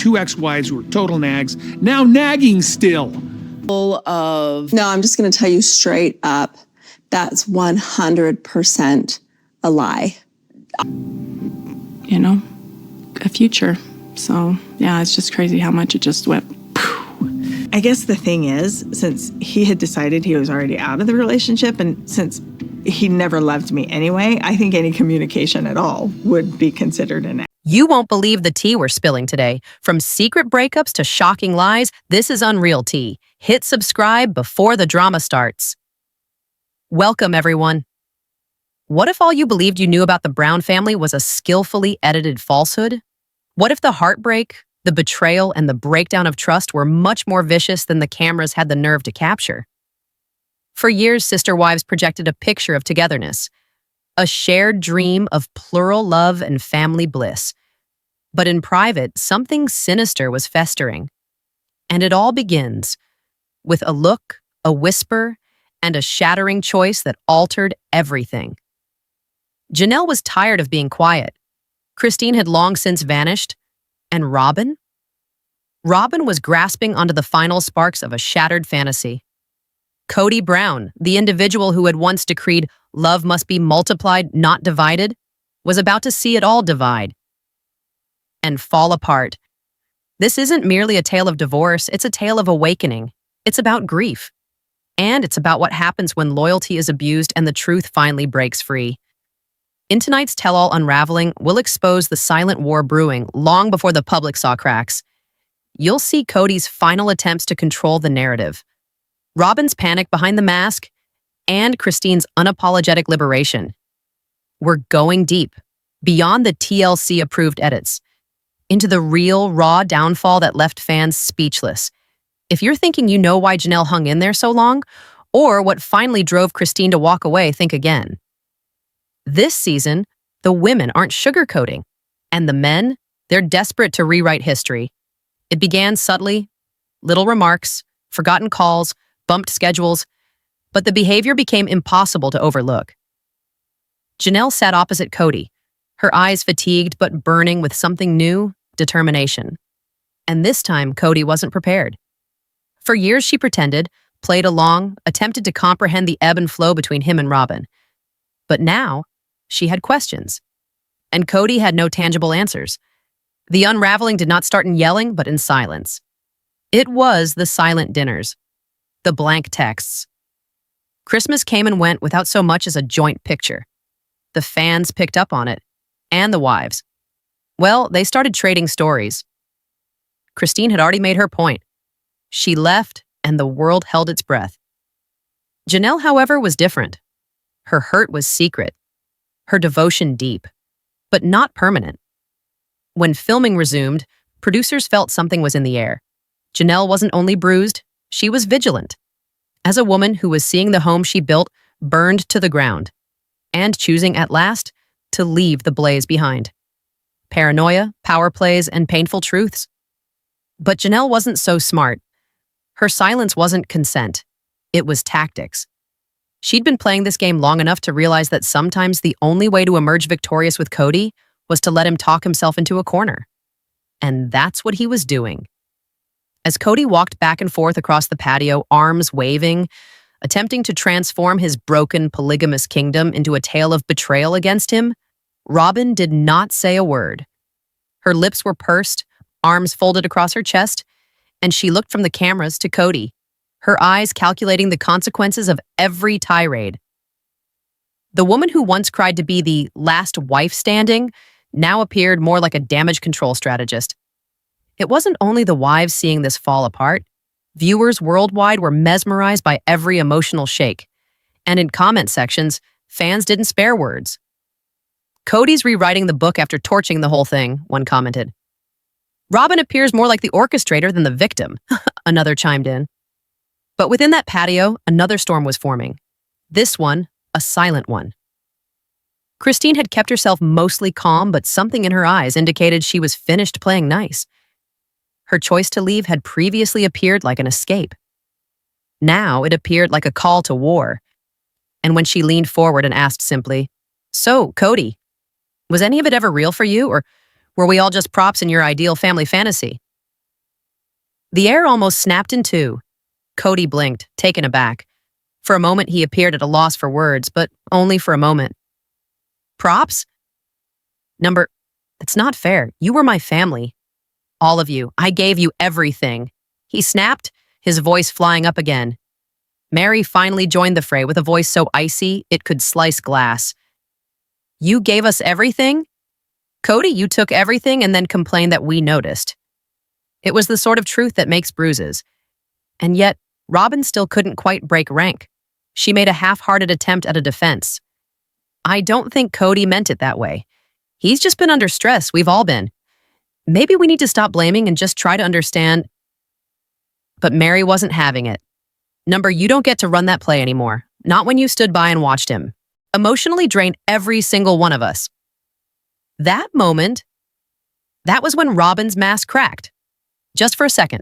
two ex-wives who were total nags, now nagging still. No, I'm just going to tell you straight up, that's 100% a lie. You know, a future. So, yeah, it's just crazy how much it just went. I guess the thing is, since he had decided he was already out of the relationship, and since he never loved me anyway, I think any communication at all would be considered an act. You won't believe the tea we're spilling today. From secret breakups to shocking lies, this is Unreal Tea. Hit subscribe before the drama starts. Welcome, everyone. What if all you believed you knew about the Brown family was a skillfully edited falsehood? What if the heartbreak, the betrayal, and the breakdown of trust were much more vicious than the cameras had the nerve to capture? For years, Sister Wives projected a picture of togetherness, a shared dream of plural love and family bliss. But in private, something sinister was festering. And it all begins with a look, a whisper, and a shattering choice that altered everything. Janelle was tired of being quiet. Christine had long since vanished. And Robyn? Robyn was grasping onto the final sparks of a shattered fantasy. Kody Brown, the individual who had once decreed love must be multiplied, not divided, was about to see it all divide and fall apart. This isn't merely a tale of divorce, it's a tale of awakening. It's about grief. And it's about what happens when loyalty is abused and the truth finally breaks free. In tonight's tell-all unraveling, we'll expose the silent war brewing long before the public saw cracks. You'll see Kody's final attempts to control the narrative, Robyn's panic behind the mask, and Christine's unapologetic liberation. We're going deep, beyond the TLC-approved edits, into the real, raw downfall that left fans speechless. If you're thinking you know why Janelle hung in there so long, or what finally drove Christine to walk away, think again. This season, the women aren't sugarcoating, and the men, they're desperate to rewrite history. It began subtly, little remarks, forgotten calls, bumped schedules, but the behavior became impossible to overlook. Janelle sat opposite Kody, her eyes fatigued but burning with something new, determination. And this time, Kody wasn't prepared. For years, she pretended, played along, attempted to comprehend the ebb and flow between him and Robyn. But now, she had questions. And Kody had no tangible answers. The unraveling did not start in yelling, but in silence. It was the silent dinners, the blank texts. Christmas came and went without so much as a joint picture. The fans picked up on it, and the wives. Well, they started trading stories. Christine had already made her point. She left, and the world held its breath. Janelle, however, was different. Her hurt was secret, her devotion deep, but not permanent. When filming resumed, producers felt something was in the air. Janelle wasn't only bruised, she was vigilant. As a woman who was seeing the home she built burned to the ground, and choosing at last to leave the blaze behind. Paranoia, power plays, and painful truths. But Janelle wasn't so smart. Her silence wasn't consent. It was tactics. She'd been playing this game long enough to realize that sometimes the only way to emerge victorious with Kody was to let him talk himself into a corner. And that's what he was doing. As Kody walked back and forth across the patio, arms waving, attempting to transform his broken, polygamous kingdom into a tale of betrayal against him, Robyn did not say a word. Her lips were pursed, arms folded across her chest, and she looked from the cameras to Kody, her eyes calculating the consequences of every tirade. The woman who once cried to be the last wife standing now appeared more like a damage control strategist. It wasn't only the wives seeing this fall apart. Viewers worldwide were mesmerized by every emotional shake. And in comment sections, fans didn't spare words. Kody's rewriting the book after torching the whole thing, one commented. Robyn appears more like the orchestrator than the victim, another chimed in. But within that patio, another storm was forming. This one, a silent one. Christine had kept herself mostly calm, but something in her eyes indicated she was finished playing nice. Her choice to leave had previously appeared like an escape. Now it appeared like a call to war. And when she leaned forward and asked simply, "So, Kody, was any of it ever real for you, or were we all just props in your ideal family fantasy?" The air almost snapped in two. Cody blinked, taken aback. For a moment, he appeared at a loss for words, but only for a moment. Props? It's not fair. You were my family. All of you. I gave you everything. He snapped, his voice flying up again. Meri finally joined the fray with a voice so icy it could slice glass. You gave us everything? Cody, you took everything and then complained that we noticed. It was the sort of truth that makes bruises. And yet, Robyn still couldn't quite break rank. She made a half-hearted attempt at a defense. I don't think Cody meant it that way. He's just been under stress, we've all been. Maybe we need to stop blaming and just try to understand. But Meri wasn't having it. You don't get to run that play anymore. Not when you stood by and watched him. Emotionally drained every single one of us. That moment, that was when Robyn's mask cracked. Just for a second.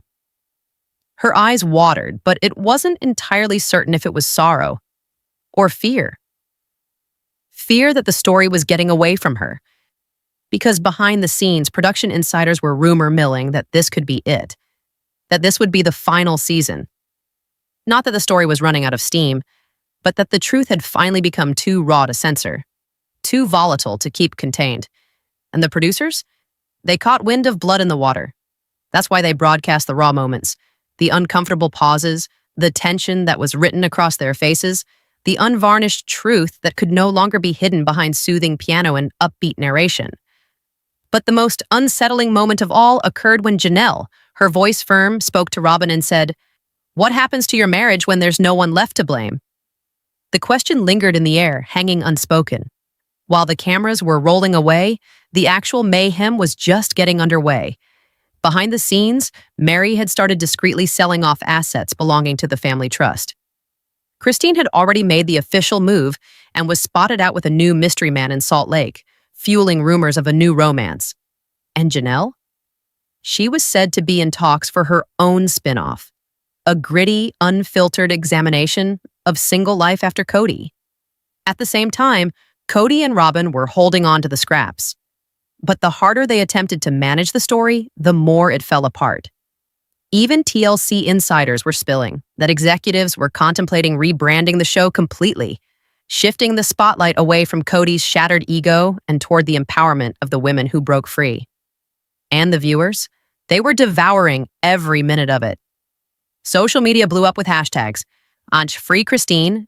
Her eyes watered, but it wasn't entirely certain if it was sorrow or fear. Fear that the story was getting away from her. Because behind the scenes, production insiders were rumor milling that this could be it. That this would be the final season. Not that the story was running out of steam, but that the truth had finally become too raw to censor. Too volatile to keep contained. And the producers? They caught wind of blood in the water. That's why they broadcast the raw moments, the uncomfortable pauses, the tension that was written across their faces, the unvarnished truth that could no longer be hidden behind soothing piano and upbeat narration. But the most unsettling moment of all occurred when Janelle, her voice firm, spoke to Robyn and said, "What happens to your marriage when there's no one left to blame?" The question lingered in the air, hanging unspoken. While the cameras were rolling away, the actual mayhem was just getting underway. Behind the scenes, Meri had started discreetly selling off assets belonging to the family trust. Christine had already made the official move and was spotted out with a new mystery man in Salt Lake, fueling rumors of a new romance. And Janelle? She was said to be in talks for her own spin-off, a gritty, unfiltered examination of single life after Cody. At the same time, Cody and Robyn were holding on to the scraps. But the harder they attempted to manage the story, the more it fell apart. Even TLC insiders were spilling that executives were contemplating rebranding the show completely, shifting the spotlight away from Cody's shattered ego and toward the empowerment of the women who broke free. And the viewers? They were devouring every minute of it. Social media blew up with hashtags, Free Christine,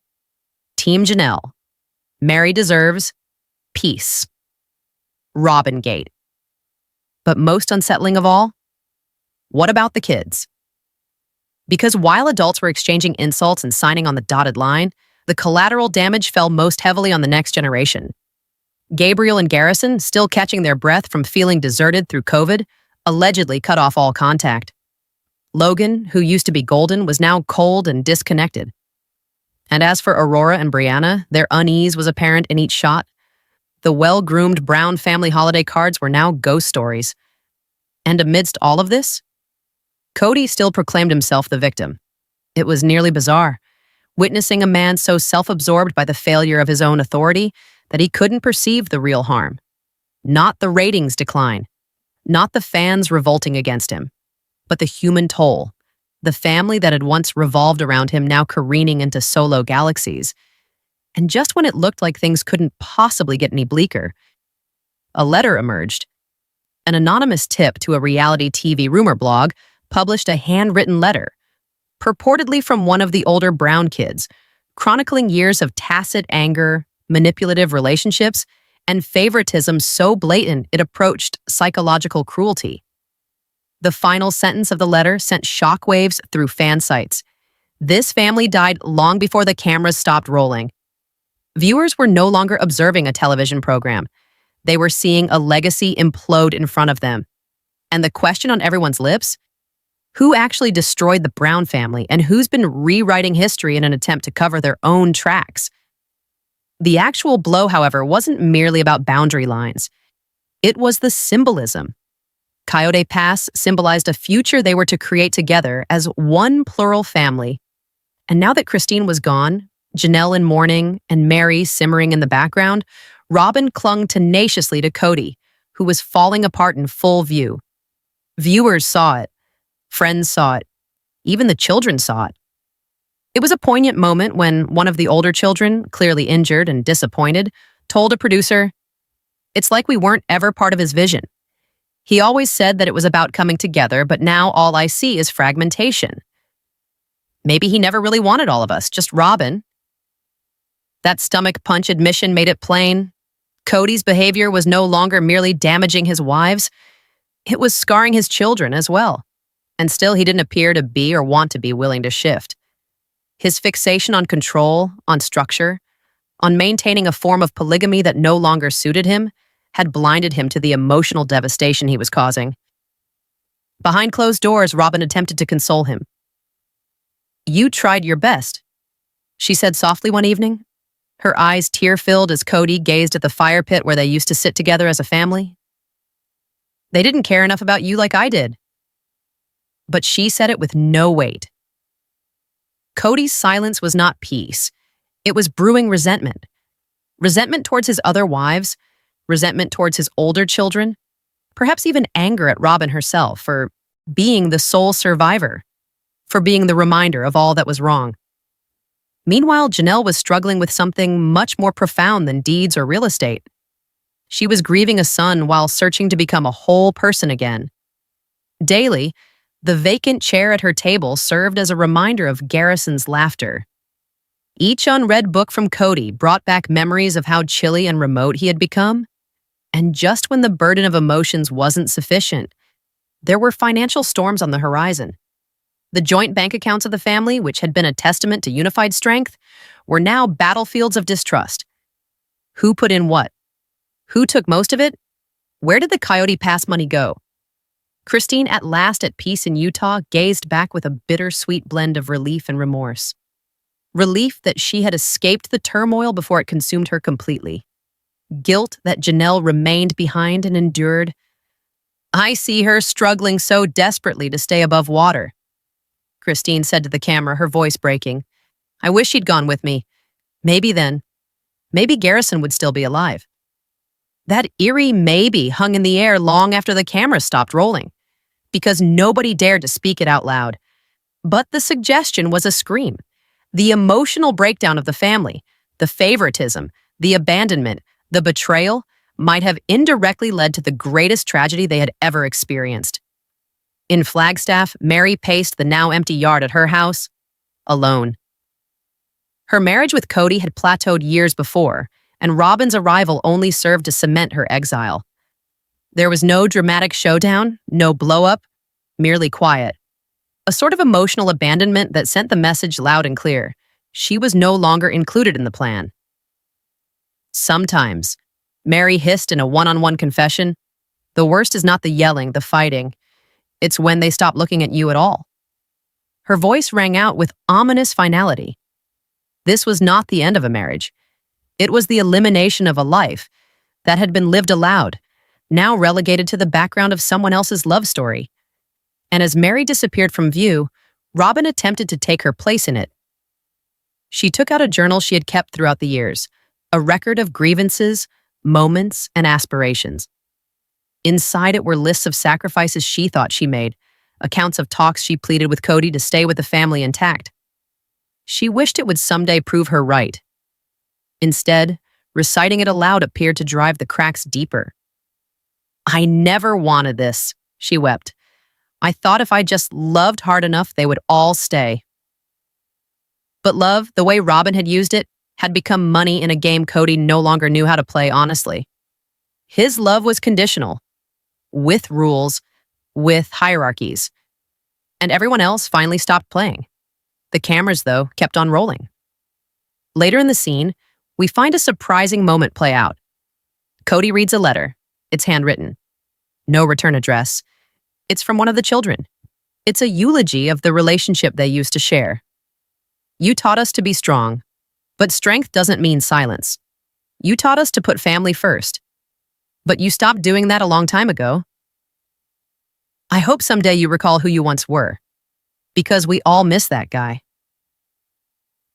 Team Janelle, Meri deserves peace, Robyn Gate. But most unsettling of all, what about the kids? Because while adults were exchanging insults and signing on the dotted line, the collateral damage fell most heavily on the next generation. Gabriel and Garrison, still catching their breath from feeling deserted through COVID, allegedly cut off all contact. Logan, who used to be golden, was now cold and disconnected. And as for Aurora and Brianna, their unease was apparent in each shot. The well-groomed Brown family holiday cards were now ghost stories. And amidst all of this, Cody still proclaimed himself the victim. It was nearly bizarre, witnessing a man so self-absorbed by the failure of his own authority that he couldn't perceive the real harm. Not the ratings decline, not the fans revolting against him, but the human toll, the family that had once revolved around him now careening into solo galaxies. And just when it looked like things couldn't possibly get any bleaker, a letter emerged. An anonymous tip to a reality TV rumor blog published a handwritten letter, purportedly from one of the older Brown kids, chronicling years of tacit anger, manipulative relationships, and favoritism so blatant it approached psychological cruelty. The final sentence of the letter sent shockwaves through fan sites. This family died long before the cameras stopped rolling. Viewers were no longer observing a television program. They were seeing a legacy implode in front of them. And the question on everyone's lips? Who actually destroyed the Brown family, and who's been rewriting history in an attempt to cover their own tracks? The actual blow, however, wasn't merely about boundary lines. It was the symbolism. Coyote Pass symbolized a future they were to create together as one plural family. And now that Christine was gone, Janelle in mourning, and Meri simmering in the background, Robyn clung tenaciously to Cody, who was falling apart in full view. Viewers saw it. Friends saw it. Even the children saw it. It was a poignant moment when one of the older children, clearly injured and disappointed, told a producer, "It's like we weren't ever part of his vision. He always said that it was about coming together, but now all I see is fragmentation. Maybe he never really wanted all of us, just Robyn." That stomach punch admission made it plain. Cody's behavior was no longer merely damaging his wives, it was scarring his children as well. And still he didn't appear to be or want to be willing to shift. His fixation on control, on structure, on maintaining a form of polygamy that no longer suited him, had blinded him to the emotional devastation he was causing. Behind closed doors, Robyn attempted to console him. "You tried your best," she said softly one evening, her eyes tear-filled as Cody gazed at the fire pit where they used to sit together as a family. "They didn't care enough about you like I did." But she said it with no weight. Cody's silence was not peace. It was brewing resentment. Resentment towards his other wives, resentment towards his older children, perhaps even anger at Robyn herself for being the sole survivor, for being the reminder of all that was wrong. Meanwhile, Janelle was struggling with something much more profound than deeds or real estate. She was grieving a son while searching to become a whole person again. Daily, the vacant chair at her table served as a reminder of Garrison's laughter. Each unread book from Cody brought back memories of how chilly and remote he had become. And just when the burden of emotions wasn't sufficient, there were financial storms on the horizon. The joint bank accounts of the family, which had been a testament to unified strength, were now battlefields of distrust. Who put in what? Who took most of it? Where did the Coyote Pass money go? Christine, at last at peace in Utah, gazed back with a bittersweet blend of relief and remorse. Relief that she had escaped the turmoil before it consumed her completely. Guilt that Janelle remained behind and endured. "I see her struggling so desperately to stay above water," Christine said to the camera, her voice breaking. "I wish he'd gone with me. Maybe then. Maybe Garrison would still be alive." That eerie maybe hung in the air long after the camera stopped rolling, because nobody dared to speak it out loud. But the suggestion was a scream. The emotional breakdown of the family, the favoritism, the abandonment, the betrayal might have indirectly led to the greatest tragedy they had ever experienced. In Flagstaff, Meri paced the now empty yard at her house, alone. Her marriage with Cody had plateaued years before, and Robyn's arrival only served to cement her exile. There was no dramatic showdown, no blow-up, merely quiet. A sort of emotional abandonment that sent the message loud and clear. She was no longer included in the plan. "Sometimes," Meri hissed in a one-on-one confession, "the worst is not the yelling, the fighting. It's when they stop looking at you at all." Her voice rang out with ominous finality. This was not the end of a marriage. It was the elimination of a life that had been lived aloud, now relegated to the background of someone else's love story. And as Meri disappeared from view, Robyn attempted to take her place in it. She took out a journal she had kept throughout the years, a record of grievances, moments, and aspirations. Inside it were lists of sacrifices she thought she made, accounts of talks she pleaded with Cody to stay with the family intact. She wished it would someday prove her right. Instead, reciting it aloud appeared to drive the cracks deeper. "I never wanted this," she wept. "I thought if I just loved hard enough, they would all stay." But love, the way Robyn had used it, had become money in a game Cody no longer knew how to play honestly. His love was conditional, with rules, with hierarchies. And everyone else finally stopped playing. The cameras, though, kept on rolling. Later in the scene, we find a surprising moment play out. Cody reads a letter. It's handwritten. No return address. It's from one of the children. It's a eulogy of the relationship they used to share. "You taught us to be strong, but strength doesn't mean silence. You taught us to put family first, but you stopped doing that a long time ago. I hope someday you recall who you once were, because we all miss that guy."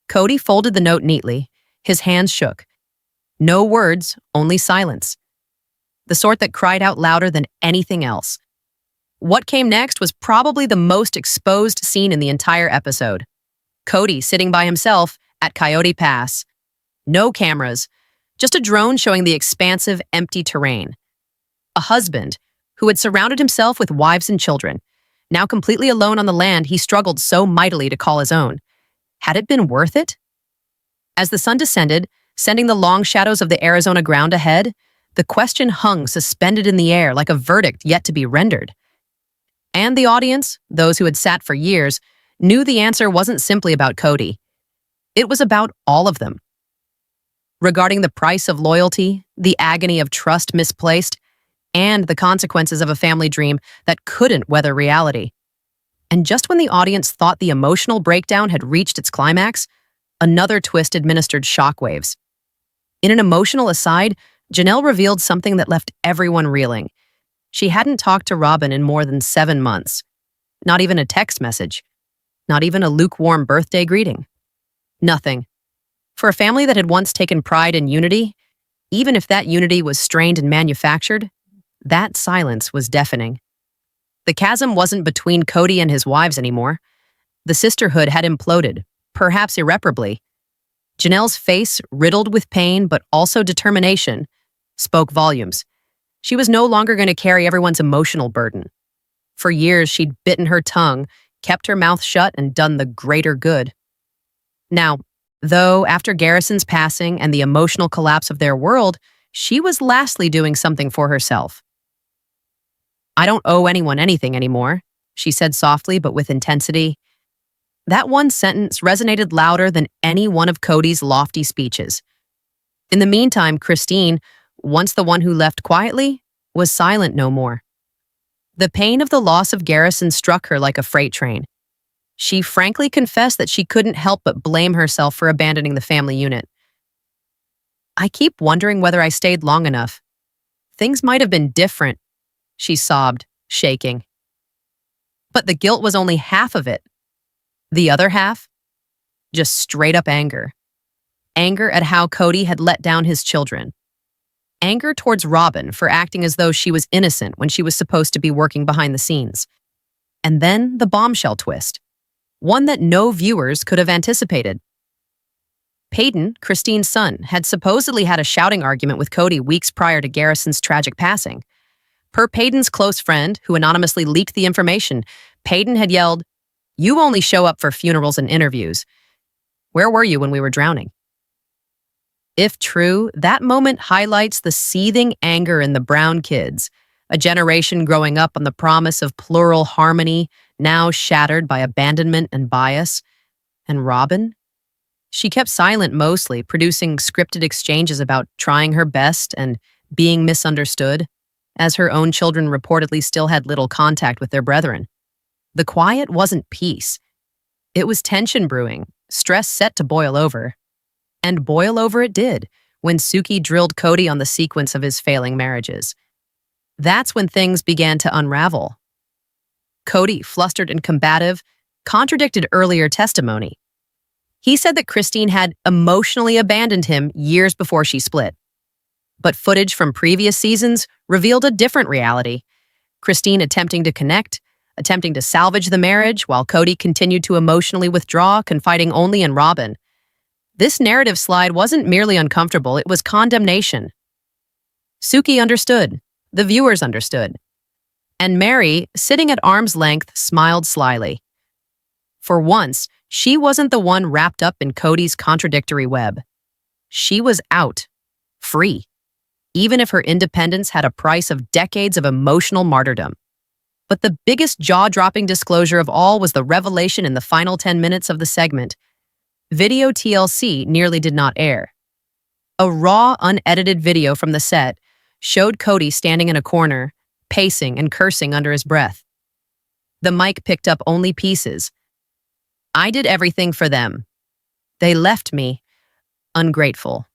Cody folded the note neatly. His hands shook. No words, only silence. The sort that cried out louder than anything else. What came next was probably the most exposed scene in the entire episode. Cody sitting by himself at Coyote Pass. No cameras, just a drone showing the expansive, empty terrain. A husband who had surrounded himself with wives and children, now completely alone on the land he struggled so mightily to call his own. Had it been worth it? As the sun descended, sending the long shadows of the Arizona ground ahead, the question hung suspended in the air like a verdict yet to be rendered. And the audience, those who had sat for years, knew the answer wasn't simply about Cody. It was about all of them. Regarding the price of loyalty, the agony of trust misplaced, and the consequences of a family dream that couldn't weather reality. And just when the audience thought the emotional breakdown had reached its climax, another twist administered shockwaves. In an emotional aside, Janelle revealed something that left everyone reeling. She hadn't talked to Robyn in more than 7 months. Not even a text message. Not even a lukewarm birthday greeting. Nothing. For a family that had once taken pride in unity, even if that unity was strained and manufactured, that silence was deafening. The chasm wasn't between Cody and his wives anymore. The sisterhood had imploded, perhaps irreparably. Janelle's face, riddled with pain but also determination, spoke volumes. She was no longer going to carry everyone's emotional burden. For years, she'd bitten her tongue, kept her mouth shut, and done the greater good. Now, though, after Garrison's passing and the emotional collapse of their world, she was lastly doing something for herself. "I don't owe anyone anything anymore," she said softly but with intensity. That one sentence resonated louder than any one of Cody's lofty speeches. In the meantime, Christine, once the one who left quietly, was silent no more. The pain of the loss of Garrison struck her like a freight train. She frankly confessed that she couldn't help but blame herself for abandoning the family unit. "I keep wondering whether I stayed long enough. Things might have been different," she sobbed, shaking. But the guilt was only half of it. The other half? Just straight up anger. Anger at how Cody had let down his children. Anger towards Robyn for acting as though she was innocent when she was supposed to be working behind the scenes. And then the bombshell twist. One that no viewers could have anticipated. Peyton, Christine's son, had supposedly had a shouting argument with Cody weeks prior to Garrison's tragic passing. Per Peyton's close friend, who anonymously leaked the information, Peyton had yelled, "You only show up for funerals and interviews. Where were you when we were drowning?" If true, that moment highlights the seething anger in the Brown kids, a generation growing up on the promise of plural harmony, now shattered by abandonment and bias. And Robyn? She kept silent mostly, producing scripted exchanges about trying her best and being misunderstood, as her own children reportedly still had little contact with their brethren. The quiet wasn't peace. It was tension brewing, stress set to boil over. And boil over it did, when Suki drilled Cody on the sequence of his failing marriages. That's when things began to unravel. Cody, flustered and combative, contradicted earlier testimony. He said that Christine had emotionally abandoned him years before she split. But footage from previous seasons revealed a different reality. Christine attempting to connect, attempting to salvage the marriage, while Cody continued to emotionally withdraw, confiding only in Robyn. This narrative slide wasn't merely uncomfortable, it was condemnation. Suki understood. The viewers understood. And Meri, sitting at arm's length, smiled slyly. For once, she wasn't the one wrapped up in Cody's contradictory web. She was out, free, even if her independence had a price of decades of emotional martyrdom. But the biggest jaw-dropping disclosure of all was the revelation in the final 10 minutes of the segment. Video TLC nearly did not air. A raw, unedited video from the set showed Cody standing in a corner, pacing and cursing under his breath. The mic picked up only pieces. "I did everything for them. They left me ungrateful."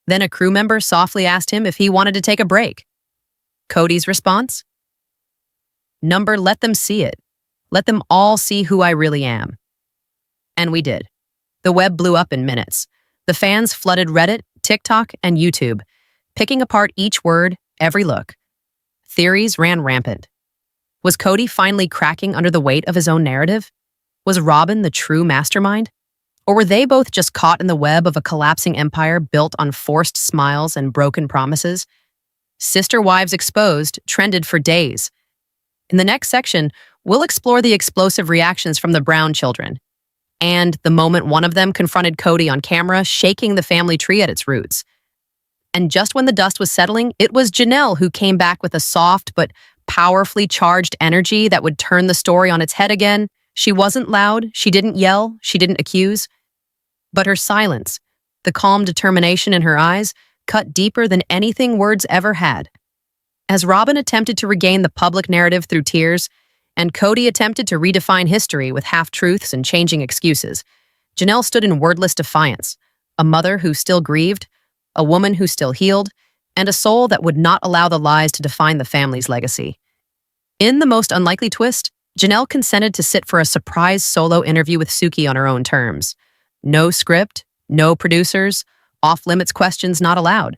Then a crew member softly asked him if he wanted to take a break. Cody's response? "Number, let them see it. Let them all see who I really am." And we did. The web blew up in minutes. The fans flooded Reddit, TikTok, and YouTube, picking apart each word, every look. Theories ran rampant. Was Cody finally cracking under the weight of his own narrative? Was Robyn the true mastermind? Or were they both just caught in the web of a collapsing empire built on forced smiles and broken promises? Sister Wives Exposed trended for days. In the next section, we'll explore the explosive reactions from the Brown children and the moment one of them confronted Cody on camera, shaking the family tree at its roots. And just when the dust was settling, it was Janelle who came back with a soft but powerfully charged energy that would turn the story on its head again. She wasn't loud, she didn't yell, she didn't accuse. But her silence, the calm determination in her eyes, cut deeper than anything words ever had. As Robyn attempted to regain the public narrative through tears, and Cody attempted to redefine history with half-truths and changing excuses, Janelle stood in wordless defiance, a mother who still grieved, a woman who still healed, and a soul that would not allow the lies to define the family's legacy. In the most unlikely twist, Janelle consented to sit for a surprise solo interview with Suki on her own terms. No script, no producers, off-limits questions not allowed.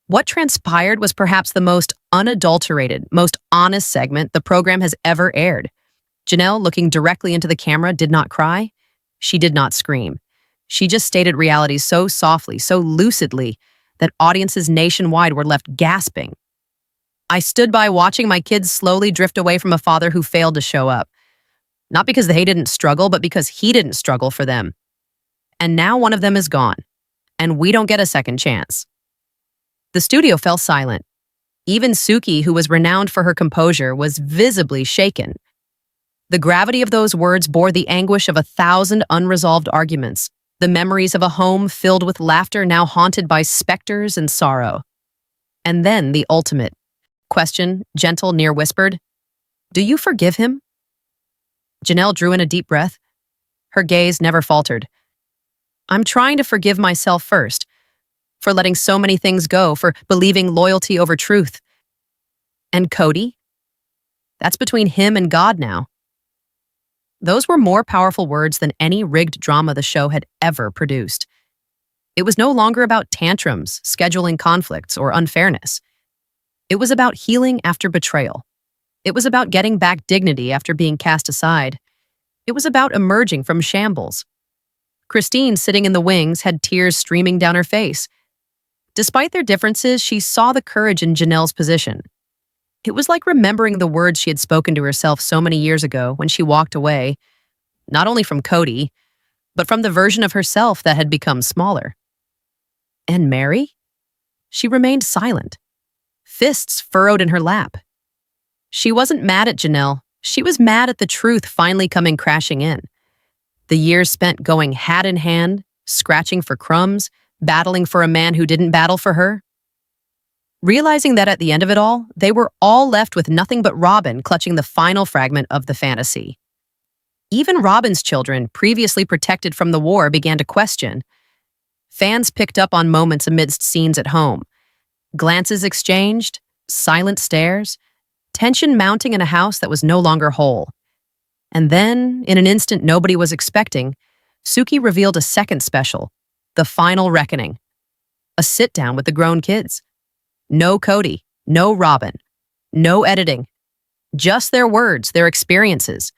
What transpired was perhaps the most unadulterated, most honest segment the program has ever aired. Janelle, looking directly into the camera, did not cry. She did not scream. She just stated reality so softly, so lucidly, that audiences nationwide were left gasping. I stood by watching my kids slowly drift away from a father who failed to show up. Not because they didn't struggle, but because he didn't struggle for them. And now one of them is gone, and we don't get a second chance. The studio fell silent. Even Suki, who was renowned for her composure, was visibly shaken. The gravity of those words bore the anguish of 1,000 unresolved arguments, the memories of a home filled with laughter now haunted by specters and sorrow. And then the ultimate question, gentle, near whispered, "Do you forgive him?" Janelle drew in a deep breath. Her gaze never faltered. "I'm trying to forgive myself first, for letting so many things go, for believing loyalty over truth. And Cody? That's between him and God now." Those were more powerful words than any rigged drama the show had ever produced. It was no longer about tantrums, scheduling conflicts, or unfairness. It was about healing after betrayal. It was about getting back dignity after being cast aside. It was about emerging from shambles. Christine, sitting in the wings, had tears streaming down her face. Despite their differences, she saw the courage in Janelle's position. It was like remembering the words she had spoken to herself so many years ago when she walked away, not only from Cody, but from the version of herself that had become smaller. And Meri? She remained silent, fists furrowed in her lap. She wasn't mad at Janelle. She was mad at the truth finally coming crashing in. The years spent going hat in hand, scratching for crumbs, battling for a man who didn't battle for her. Realizing that at the end of it all, they were all left with nothing but Robyn clutching the final fragment of the fantasy. Even Robyn's children, previously protected from the war, began to question. Fans picked up on moments amidst scenes at home. Glances exchanged, silent stares, tension mounting in a house that was no longer whole. And then, in an instant nobody was expecting, Suki revealed a second special, The Final Reckoning. A sit-down with the grown kids. No Cody, no Robyn, no editing. Just their words, their experiences.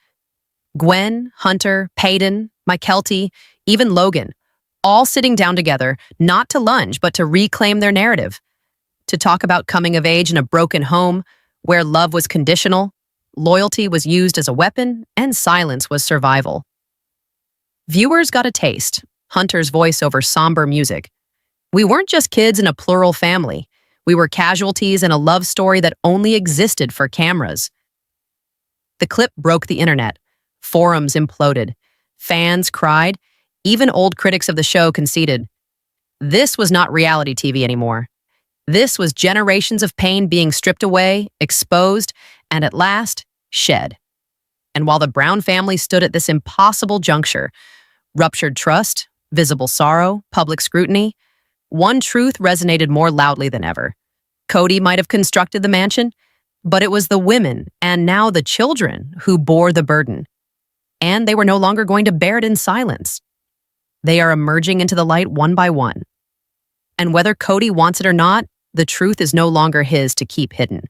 Gwen, Hunter, Peyton, Mykelti, even Logan, all sitting down together, not to lunge, but to reclaim their narrative. To talk about coming of age in a broken home, where love was conditional, loyalty was used as a weapon, and silence was survival. Viewers got a taste, Hunter's voice over somber music. We weren't just kids in a plural family. We were casualties in a love story that only existed for cameras. The clip broke the internet. Forums imploded. Fans cried. Even old critics of the show conceded. This was not reality TV anymore. This was generations of pain being stripped away, exposed, and at last, shed. And while the Brown family stood at this impossible juncture, ruptured trust, visible sorrow, public scrutiny, one truth resonated more loudly than ever. Cody might have constructed the mansion, but it was the women, and now the children, who bore the burden. And they were no longer going to bear it in silence. They are emerging into the light one by one. And whether Cody wants it or not, the truth is no longer his to keep hidden.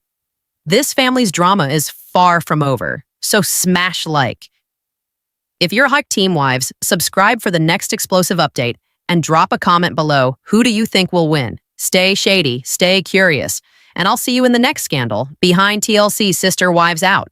This family's drama is far from over. So smash like. If you're Hike Team Wives, subscribe for the next explosive update and drop a comment below. Who do you think will win? Stay shady, stay curious, and I'll see you in the next scandal. Behind TLC Sister Wives out.